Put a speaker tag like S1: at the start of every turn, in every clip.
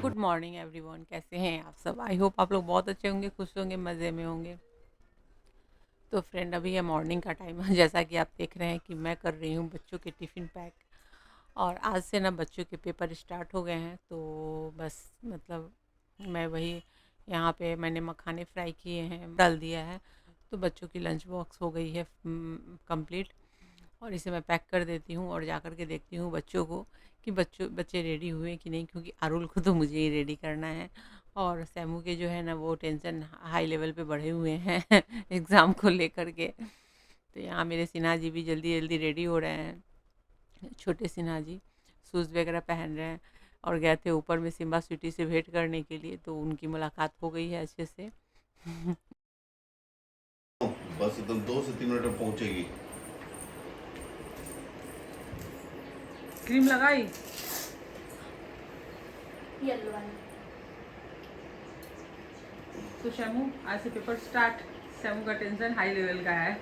S1: Good morning everyone, कैसे हैं आप सब। आई होप आप लोग बहुत अच्छे होंगे, खुश होंगे, मज़े में होंगे। तो फ्रेंड, अभी है मॉर्निंग का टाइम है। जैसा कि आप देख रहे हैं कि मैं कर रही हूँ बच्चों के टिफ़िन पैक। और आज से ना बच्चों के पेपर स्टार्ट हो गए हैं, तो बस मतलब मैं वही यहाँ पे मैंने मखाने फ्राई किए हैं, डाल दिया है। तो बच्चों की लंच बॉक्स हो गई है कंप्लीट। और इसे मैं पैक कर देती हूँ और जा कर के देखती हूँ बच्चों को कि बच्चे रेडी हुए कि नहीं, क्योंकि अरुल को तो मुझे ही रेडी करना है। और सैमू के जो है ना वो टेंशन हाई लेवल पे बढ़े हुए हैं एग्ज़ाम को लेकर के। तो यहाँ मेरे सिन्हा जी भी जल्दी जल्दी रेडी हो रहे हैं। छोटे सिन्हा जी शूज़ वगैरह पहन रहे हैं और गए थे ऊपर में सिम्बा स्वीटी से भेंट करने के लिए, तो उनकी मुलाकात हो गई है अच्छे से।
S2: बस एकदम 2 से 3 मिनट में पहुंचेगी।
S1: क्रीम लगाई
S3: येलो वाली।
S1: तो शैमू आज से पेपर स्टार्ट। शैमू का टेंशन हाई लेवल का है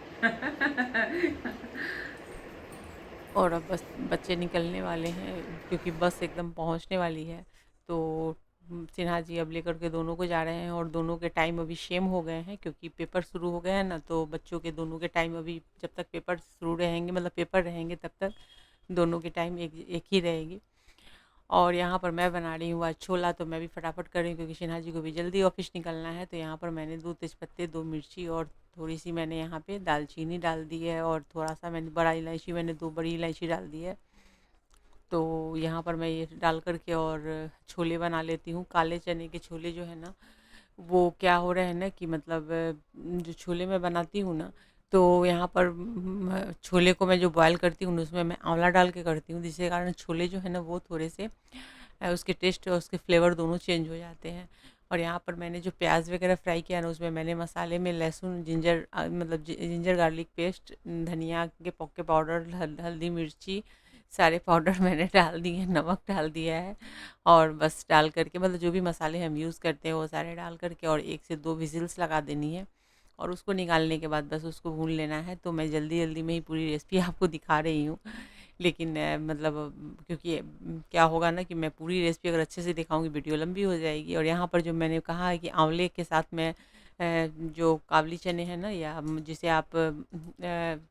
S1: और अब बस बच्चे निकलने वाले हैं, क्योंकि बस एकदम पहुंचने वाली है। तो सिन्हा जी अब लेकर के दोनों को जा रहे हैं और दोनों के टाइम अभी सेम हो गए हैं, क्योंकि पेपर शुरू हो गए हैं ना। तो बच्चों के दोनों के टाइम अभी जब तक पेपर शुरू रहेंगे, मतलब पेपर रहेंगे, तब तक दोनों की टाइम एक एक ही रहेगी। और यहाँ पर मैं बना रही हूँ आज छोला, तो मैं भी फटाफट कर रही हूँ क्योंकि सिन्हा जी को भी जल्दी ऑफिस निकलना है। तो यहाँ पर मैंने 2 तेज़पत्ते, 2 मिर्ची और थोड़ी सी मैंने यहाँ पे दालचीनी डाल दी है, और थोड़ा सा मैंने बड़ा इलायची, मैंने 2 बड़ी इलायची डाल दी है। तो यहाँ पर मैं ये डाल कर के और छोले बना लेती हूँ। काले चने के छोले जो है ना, वो क्या हो रहा है ना कि मतलब जो छोले मैं बनाती हूँ ना, तो यहाँ पर छोले को मैं जो बॉयल करती हूँ उसमें मैं आंवला डाल के करती हूँ, जिसके कारण छोले जो है ना वो थोड़े से उसके टेस्ट और उसके फ्लेवर दोनों चेंज हो जाते हैं। और यहाँ पर मैंने जो प्याज वगैरह फ्राई किया ना, उसमें मैंने मसाले में लहसुन, जिंजर, मतलब जिंजर गार्लिक पेस्ट, धनिया के पौके पाउडर, हल्दी, मिर्ची, सारे पाउडर मैंने डाल दिए हैं, नमक डाल दिया है। और बस डाल करके, मतलब जो भी मसाले हम यूज़ करते हैं वो सारे डाल करके और 1 से 2 विजिल्स लगा देनी है। और उसको निकालने के बाद बस उसको भून लेना है। तो मैं जल्दी जल्दी में ही पूरी रेसिपी आपको दिखा रही हूँ, लेकिन मतलब क्योंकि क्या होगा ना कि मैं पूरी रेसिपी अगर अच्छे से दिखाऊंगी वीडियो लंबी हो जाएगी। और यहाँ पर जो मैंने कहा है कि आंवले के साथ मैं जो काबली चने हैं ना, या जिसे आप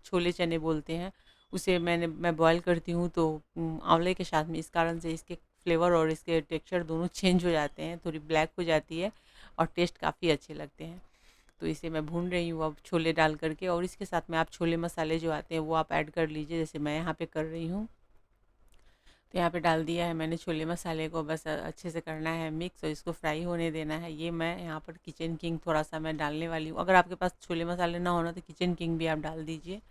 S1: छोले चने बोलते हैं, उसे मैं बॉयल करती हूँ। तो आंवले के साथ में इस कारण से इसके फ्लेवर और इसके टेक्सचर दोनों चेंज हो जाते हैं, थोड़ी ब्लैक हो जाती है और टेस्ट काफ़ी अच्छे लगते हैं। तो इसे मैं भून रही हूँ अब छोले डाल करके, और इसके साथ में आप छोले मसाले जो आते हैं वो आप ऐड कर लीजिए, जैसे मैं यहाँ पे कर रही हूँ। तो यहाँ पे डाल दिया है मैंने छोले मसाले को, बस अच्छे से करना है मिक्स और इसको फ्राई होने देना है। ये मैं यहाँ पर किचन किंग थोड़ा सा मैं डालने वाली हूँ। अगर आपके पास छोले मसाले ना होना तो किचन किंग भी आप डाल दीजिए।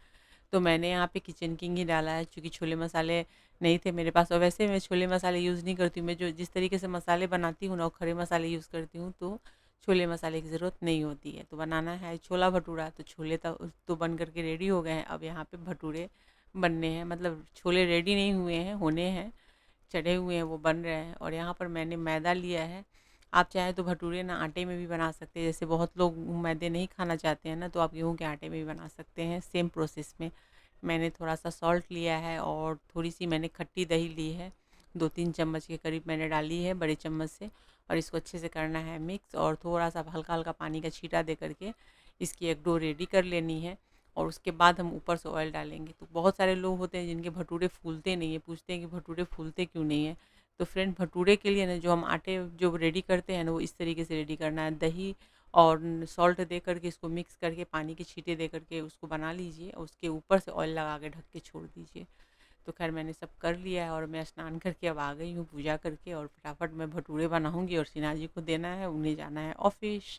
S1: तो मैंने यहाँ पे किचन किंग ही डाला है, क्योंकि छोले मसाले नहीं थे मेरे पास। और वैसे मैं छोले मसाले यूज़ नहीं करती हूँ, मैं जो जिस तरीके से मसाले बनाती हूँ ना, वो खड़े मसाले यूज़ करती हूँ, तो छोले मसाले की ज़रूरत नहीं होती है। तो बनाना है छोला भटूरा, तो छोले तो बन करके रेडी हो गए हैं। अब यहाँ पे भटूरे बनने हैं, मतलब छोले रेडी नहीं हुए हैं, होने हैं, चढ़े हुए हैं, वो बन रहे हैं। और यहाँ पर मैंने मैदा लिया है। आप चाहें तो भटूरे ना आटे में भी बना सकते हैं, जैसे बहुत लोग मैदे नहीं खाना चाहते हैं ना, तो आप गेहूँ के आटे में भी बना सकते हैं, सेम प्रोसेस में। मैंने थोड़ा सा सॉल्ट लिया है और थोड़ी सी मैंने खट्टी दही ली है, 2-3 चम्मच के करीब मैंने डाली है बड़े चम्मच से। और इसको अच्छे से करना है मिक्स, और थोड़ा सा हल्का हल्का पानी का छींटा दे करके इसकी एक डो रेडी कर लेनी है। और उसके बाद हम ऊपर से ऑयल डालेंगे। तो बहुत सारे लोग होते हैं जिनके भटूरे फूलते नहीं है, पूछते हैं कि भटूरे फूलते क्यों नहीं है। तो फ्रेंड, भटूरे के लिए ना जो हम आटे जो रेडी करते हैं ना, वो इस तरीके से रेडी करना है। दही और सॉल्ट दे करके इसको मिक्स करके पानी के छींटे दे करके उसको बना लीजिए, और उसके ऊपर से ऑयल लगा के ढक के छोड़ दीजिए। तो खैर मैंने सब कर लिया है और मैं स्नान करके अब आ गई हूँ पूजा करके, और फटाफट मैं भटूरे बनाऊँगी और सिन्हा जी को देना है, उन्हें जाना है ऑफिस।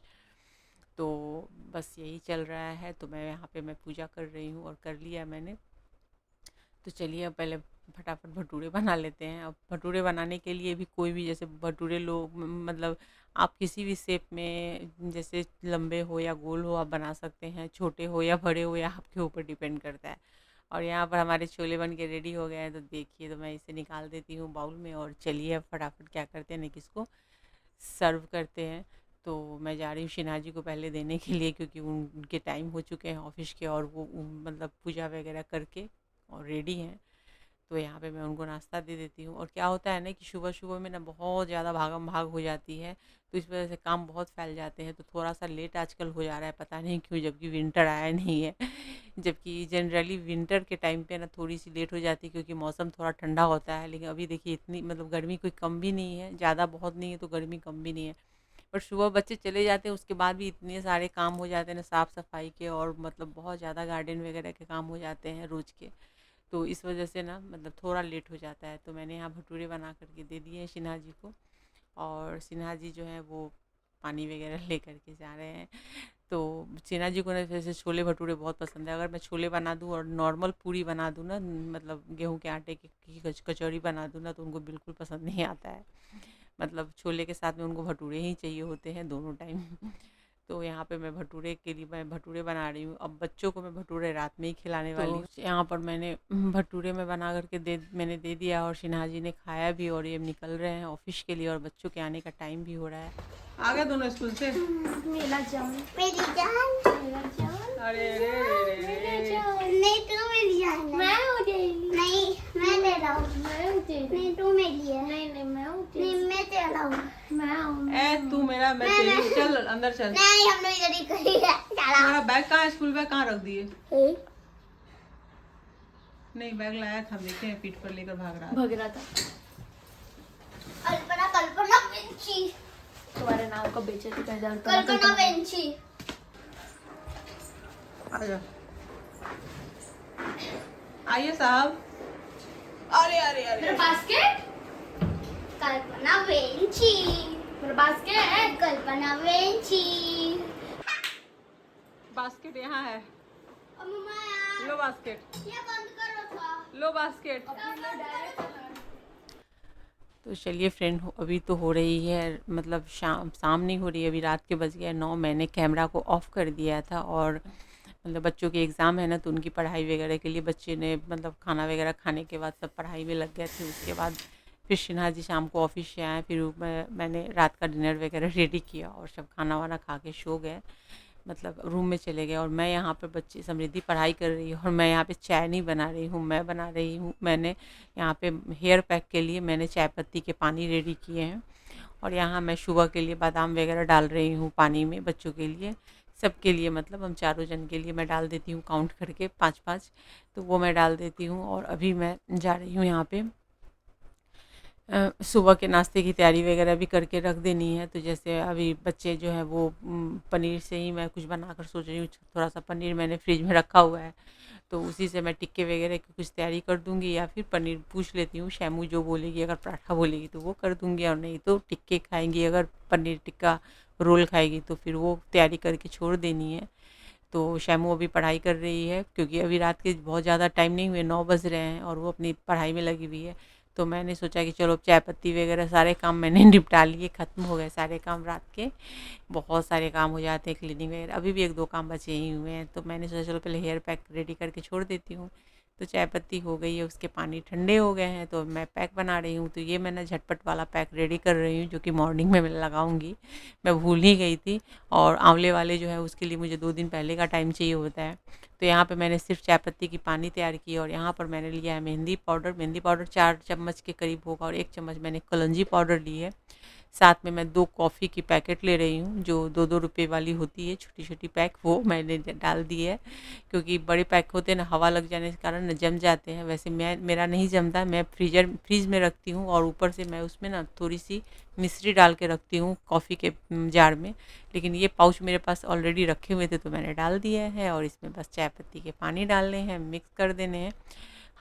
S1: तो बस यही चल रहा है। तो मैं यहाँ पे मैं पूजा कर रही हूँ और कर लिया मैंने। तो चलिए अब पहले फटाफट भटूरे बना लेते हैं। अब भटूरे बनाने के लिए भी कोई भी, जैसे भटूरे लोग मतलब आप किसी भी शेप में, जैसे लंबे हो या गोल हो, आप बना सकते हैं, छोटे हो या बड़े हो, या आपके ऊपर डिपेंड करता है। और यहाँ पर हमारे छोले बन के रेडी हो गए हैं, तो देखिए, तो मैं इसे निकाल देती हूँ बाउल में। और चलिए अब फटाफट क्या करते हैं ना, किसको सर्व करते हैं। तो मैं जा रही हूँ शिना जी को पहले देने के लिए, क्योंकि उनके टाइम हो चुके हैं ऑफिस के, और वो मतलब पूजा वगैरह करके और रेडी हैं। तो यहाँ पे मैं उनको नाश्ता दे देती हूँ। और क्या होता है ना कि सुबह-सुबह में ना बहुत ज़्यादा भागम-भाग हो जाती है, तो इस वज़ह से काम बहुत फैल जाते हैं, तो थोड़ा-सा लेट आजकल हो जा रहा है, पता नहीं क्यों, जबकि विंटर आया नहीं है। जबकि जनरली विंटर के टाइम पे ना थोड़ी-सी लेट हो जाती है क्योंकि मौसम थोड़ा ठंडा होता है, लेकिन अभी देखिए इतनी मतलब गर्मी कोई कम भी नहीं है, ज़्यादा बहुत नहीं है तो गर्मी कम भी नहीं है। पर सुबह बच्चे चले जाते हैं उसके बाद भी इतने सारे काम हो जाते हैं ना साफ़-सफ़ाई के, और मतलब बहुत ज़्यादा गार्डन वगैरह के काम हो जाते हैं रोज़ के। तो इस वजह से ना मतलब थोड़ा लेट हो जाता है। तो मैंने यहाँ भटूरे बना कर के दे दिए हैं सिन्हा जी को, और सिन्हा जी जो हैं वो पानी वगैरह लेकर के जा रहे हैं। तो सिन्हा जी को ना जैसे छोले भटूरे बहुत पसंद है। अगर मैं छोले बना दूँ और नॉर्मल पूरी बना दूँ ना, मतलब गेहूँ के आटे की कचौड़ी बना दूँ ना, तो उनको बिल्कुल पसंद नहीं आता है। मतलब छोले के साथ में उनको भटूरे ही चाहिए होते हैं दोनों टाइम। तो यहाँ पे मैं भटूरे के लिए मैं भटूरे बना रही हूँ। अब बच्चों को मैं भटूरे रात में ही खिलाने वाली हूँ। तो यहाँ पर मैंने भटूरे में बना करके मैंने दे दिया, और सिन्हा जी ने खाया भी, और ये निकल रहे हैं ऑफिस के लिए, और बच्चों के आने का टाइम भी हो रहा है। आ गए दोनों स्कूल से?
S3: मेरा जान, मेरी जान, मेरा जान,
S1: अरे रे रे रे
S3: मेरा
S1: रे।
S3: जान। नहीं तू मेरी जान है। मैं हूँ तेरी। नहीं मैं तेरा हूँ। मैं हूँ तेरी। नहीं तू मेरी है। नहीं नहीं मैं हूँ तेरी। नहीं मैं तेरा हूँ। मैं हूँ।
S1: ए तू मेरा, मैं तेरी हूँ। चल अंदर चल।
S3: नहीं हम लोग इधर ही करी है। चला।
S1: तुम्हारा बैग कहाँ है? स्कूल बैग कहाँ रख दिए?
S3: ए?
S1: नहीं, बैग लाया था, देखे हैं पीठ पर लेकर भाग रहा है।
S3: भाग रहा था। कल्पना कल्पना बेंची। तुम्हारे नाम का बेइज्जती कर जाऊँ। कल्पना बेंची।
S1: आजा। आइए साहब। अरे अरे अरे।
S3: मेरा बास्केट। कल्पना बेंची। मेरा बास्केट। कल्पना बेंची।
S1: बास्केट यहाँ है।
S3: मम्मा यार।
S1: लो बास्केट।
S3: ये बंद करो था।
S1: लो बास्केट।
S3: डायरेक्ट।
S1: तो चलिए फ्रेंड, अभी तो हो रही है मतलब शाम नहीं हो रही है, अभी रात के बज गए 9। मैंने कैमरा को ऑफ़ कर दिया था, और मतलब बच्चों के एग्ज़ाम है ना, तो उनकी पढ़ाई वगैरह के लिए बच्चे ने मतलब खाना वगैरह खाने के बाद सब पढ़ाई में लग गए थे। उसके बाद फिर सिन्हा जी शाम को ऑफिस से आए, फिर मैंने रात का डिनर वगैरह रेडी किया, और सब खाना वाना खा के सो गए, मतलब रूम में चले गए। और मैं यहाँ पर बच्चे समृद्धि पढ़ाई कर रही हूँ, और मैं यहाँ पे चाय नहीं बना रही हूँ, मैं बना रही हूँ। मैंने यहाँ पे हेयर पैक के लिए मैंने चाय पत्ती के पानी रेडी किए हैं, और यहाँ मैं सुबह के लिए बादाम वगैरह डाल रही हूँ पानी में, बच्चों के लिए, सबके लिए, मतलब हम चारों जन के लिए मैं डाल देती हूँ काउंट करके 5-5, तो वो मैं डाल देती हूँ। और अभी मैं जा रही हूँ यहाँ पे सुबह के नाश्ते की तैयारी वगैरह भी करके रख देनी है। तो जैसे अभी बच्चे जो हैं वो पनीर से ही मैं कुछ बनाकर सोच रही हूँ, थोड़ा सा पनीर मैंने फ्रिज में रखा हुआ है, तो उसी से मैं टिक्के वगैरह की कुछ तैयारी कर दूंगी, या फिर पनीर पूछ लेती हूँ शैमू जो बोलेगी, अगर पराठा बोलेगी तो वो कर दूंगी, और नहीं तो टिक्के खाएंगी, अगर पनीर टिक्का रोल खाएगी तो फिर वो तैयारी करके छोड़ देनी है। तो शैमू अभी पढ़ाई कर रही है, क्योंकि अभी रात के बहुत ज़्यादा टाइम नहीं हुए, 9 बज रहे हैं, और वो अपनी पढ़ाई में लगी हुई है। तो मैंने सोचा कि चलो चाय पत्ती वगैरह सारे काम मैंने निपटा लिए, ख़त्म हो गए सारे काम रात के, बहुत सारे काम हो जाते हैं क्लीनिंग वगैरह, अभी भी 1-2 काम बचे ही हुए हैं। तो मैंने सोचा चलो पहले हेयर पैक रेडी करके छोड़ देती हूँ। तो चाय पत्ती हो गई है, उसके पानी ठंडे हो गए हैं, तो मैं पैक बना रही हूँ। तो ये मैंने झटपट वाला पैक रेडी कर रही हूँ, जो कि मॉर्निंग में मैं लगाऊंगी, मैं भूल ही गई थी। और आंवले वाले जो है उसके लिए मुझे 2 दिन पहले का टाइम चाहिए होता है। तो यहाँ पे मैंने सिर्फ चाय पत्ती की पानी तैयार की, और यहाँ पर मैंने लिया है मेहंदी पाउडर 4 चम्मच के करीब होगा, और 1 चम्मच मैंने कलौंजी पाउडर ली है। साथ में मैं 2 कॉफ़ी की पैकेट ले रही हूँ, जो 2-2 रुपए वाली होती है छोटी-छोटी पैक, वो मैंने डाल दी है, क्योंकि बड़े पैक होते हैं ना, हवा लग जाने के कारण ना जम जाते हैं। वैसे मेरा नहीं जमता, मैं फ्रीज में रखती हूँ, और ऊपर से मैं उसमें ना थोड़ी सी मिश्री डाल के रखती हूँ कॉफ़ी के जार में। लेकिन ये पाउच मेरे पास ऑलरेडी रखे हुए थे, तो मैंने डाल दिया है, और इसमें बस चाय पत्ती के पानी डालने हैं, मिक्स कर देने हैं।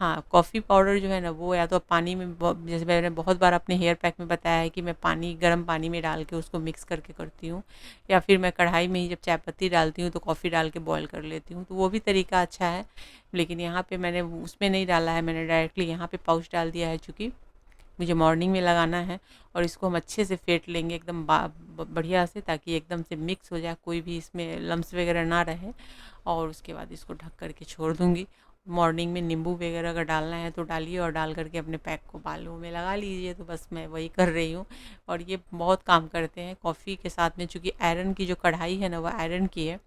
S1: हाँ, कॉफ़ी पाउडर जो है ना, वो या तो पानी में जैसे मैंने बहुत बार अपने हेयर पैक में बताया है कि मैं गर्म पानी में डाल के उसको मिक्स करके करती हूँ, या फिर मैं कढ़ाई में ही जब चाय पत्ती डालती हूँ तो कॉफ़ी डाल के बॉयल कर लेती हूँ, तो वो भी तरीका अच्छा है। लेकिन यहाँ पे मैंने उसमें नहीं डाला है, मैंने डायरेक्टली यहाँ पे पाउच डाल दिया है, चूँकि मुझे मॉर्निंग में लगाना है। और इसको हम अच्छे से फेंट लेंगे एकदम बढ़िया से, ताकि एकदम से मिक्स हो जाए, कोई भी इसमें लम्स वगैरह ना रहे। और उसके बाद इसको ढक करके छोड़ दूँगी। मॉर्निंग में नींबू वगैरह अगर डालना है तो डालिए, और डाल करके अपने पैक को बालों में लगा लीजिए। तो बस मैं वही कर रही हूँ, और ये बहुत काम करते हैं कॉफ़ी के साथ में, चूँकि आयरन की जो कढ़ाई है ना, वो आयरन की है,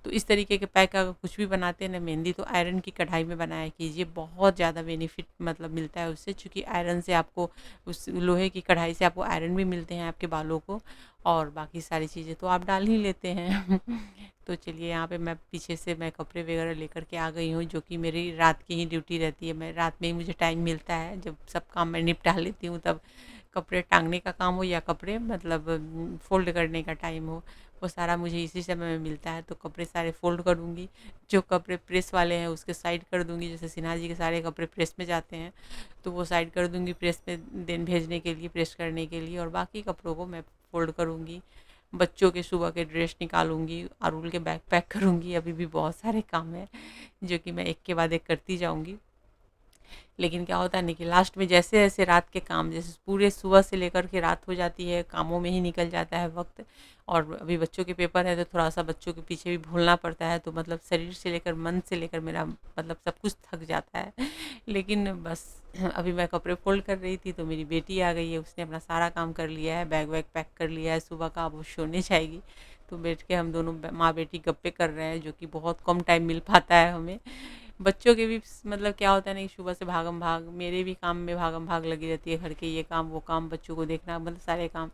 S1: तो इस तरीके के पैक अगर कुछ भी बनाते हैं ना मेहंदी, तो आयरन की कढ़ाई में बनाया कीजिए, बहुत ज़्यादा बेनिफिट मतलब मिलता है उससे, चूँकि आयरन से आपको उस लोहे की कढ़ाई से आपको आयरन भी मिलते हैं आपके बालों को, और बाकी सारी चीज़ें तो आप डाल ही लेते हैं। तो चलिए यहाँ पे मैं पीछे से मैं कपड़े वगैरह लेकर के आ गई हूँ, जो कि मेरी रात की ही ड्यूटी रहती है। मैं रात में ही मुझे टाइम मिलता है, जब सब काम मैं निपटा लेती हूँ तब कपड़े टांगने का काम हो या कपड़े मतलब फ़ोल्ड करने का टाइम हो, वो सारा मुझे इसी समय में मिलता है। तो कपड़े सारे फ़ोल्ड करूँगी, जो कपड़े प्रेस वाले हैं उसके साइड कर दूँगी, जैसे सिन्हा जी के सारे कपड़े प्रेस में जाते हैं तो वो साइड कर दूँगी प्रेस में देन भेजने के लिए, प्रेस करने के लिए, और बाकी कपड़ों को मैं फ़ोल्ड करूँगी। बच्चों के सुबह के ड्रेस निकालूंगी, अरुल के बैग पैक करूँगी, अभी भी बहुत सारे काम हैं जो कि मैं एक के बाद एक करती जाऊँगी। लेकिन क्या होता है ना कि लास्ट में जैसे जैसे रात के काम, जैसे पूरे सुबह से लेकर के रात हो जाती है, कामों में ही निकल जाता है वक्त, और अभी बच्चों के पेपर है तो थोड़ा सा बच्चों के पीछे भी भूलना पड़ता है, तो मतलब शरीर से लेकर मन से लेकर मेरा मतलब सब कुछ थक जाता है। लेकिन बस अभी मैं कपड़े फोल्ड कर रही थी तो मेरी बेटी आ गई है, उसने अपना सारा काम कर लिया है, बैग वैग पैक कर लिया है सुबह का, अब वो सोने जाएगी। तो बैठ के हम दोनों माँ बेटी गप्पे कर रहे हैं, जो कि बहुत कम टाइम मिल पाता है हमें। बच्चों के भी मतलब क्या होता है ना कि सुबह से भागम भाग, मेरे भी काम में भागम भाग लगी रहती है, घर के ये काम वो काम, बच्चों को देखना, मतलब सारे काम।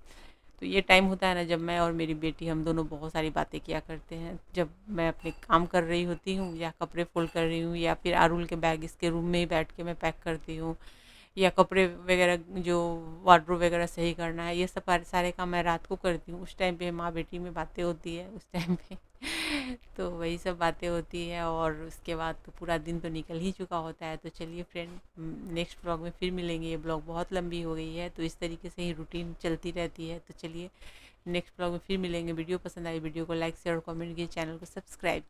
S1: तो ये टाइम होता है ना जब मैं और मेरी बेटी हम दोनों बहुत सारी बातें किया करते हैं, जब मैं अपने काम कर रही होती हूँ या कपड़े फोल्ड कर रही हूँ, या फिर अरुल के बैग इसके रूम में ही बैठ के मैं पैक करती हूँ, या कपड़े वगैरह जो वार्डरोब वगैरह सही करना है, ये सब सारे काम मैं रात को करती हूँ। उस टाइम पे माँ बेटी में बातें होती है उस टाइम पे। तो वही सब बातें होती है, और उसके बाद तो पूरा दिन तो निकल ही चुका होता है। तो चलिए फ्रेंड, नेक्स्ट ब्लॉग में फिर मिलेंगे। ये ब्लॉग बहुत लंबी हो गई है, तो इस तरीके से ही रूटीन चलती रहती है। तो चलिए नेक्स्ट ब्लॉग में फिर मिलेंगे। वीडियो पसंद आई वीडियो को लाइक शेयर और कमेंट कीजिए, चैनल को सब्सक्राइब